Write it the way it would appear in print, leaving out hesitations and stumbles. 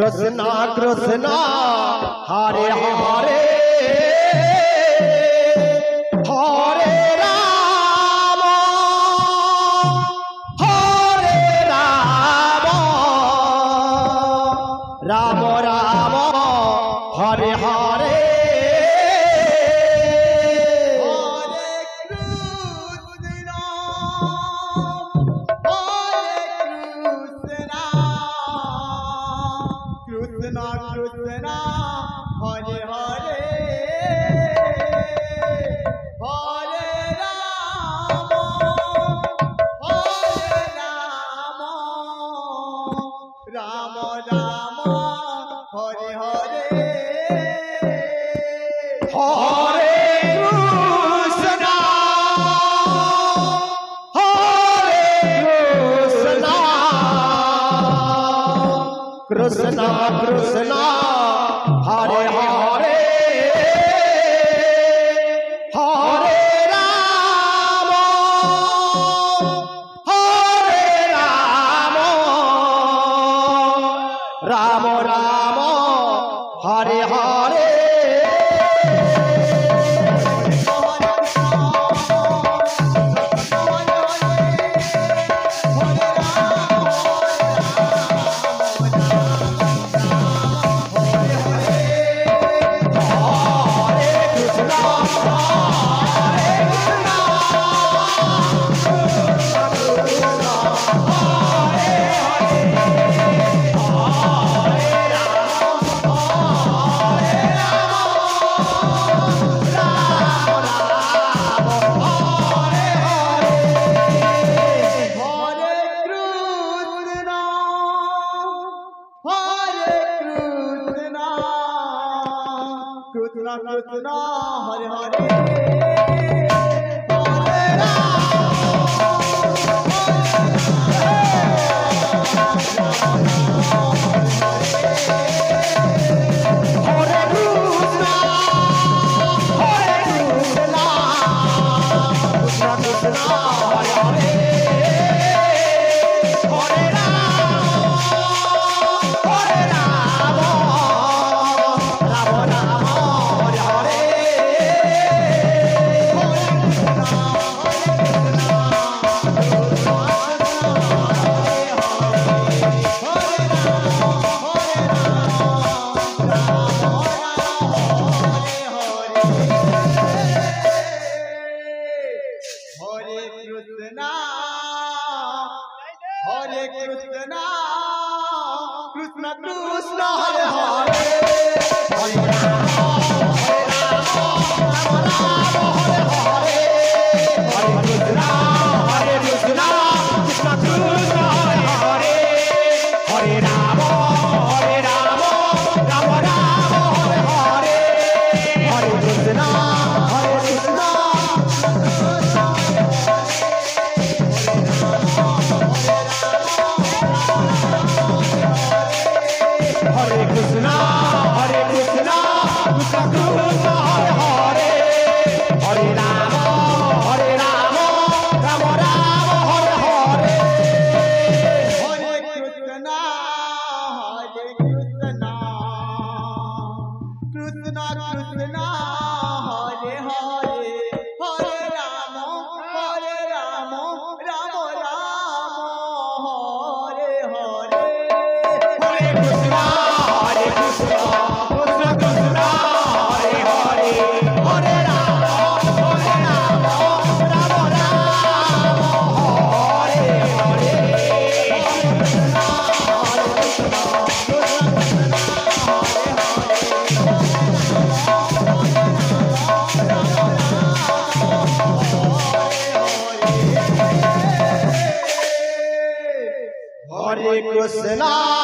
Krishna Krishna Hare Hare Hare Ram Ram Ram Hare Hare Krishna Krishna Hare Hare Hare Ram Ram Ram Hare Hare Hare Krishna Krishna Hare Hare Hare Ram Ram Ram Hare Hare Krishna Hare Hare Krishna Krishna Hare Hare Hare Ram Hare Krishna Krishna Krishna Hare Hare Hare Ram Ram Ram Hare Hare Hare Krishna Hare Krishna Krishna Krishna Hare Hare Hare Ram Ram Ram Hare Hare Hare Krishna Krishna Krishna Hare Hare Hare Ram Ram Ram Hare Hare Hare Krishna Krishna Krishna Hare Hare Hare Ram Ram Hare Hare Hare Krishna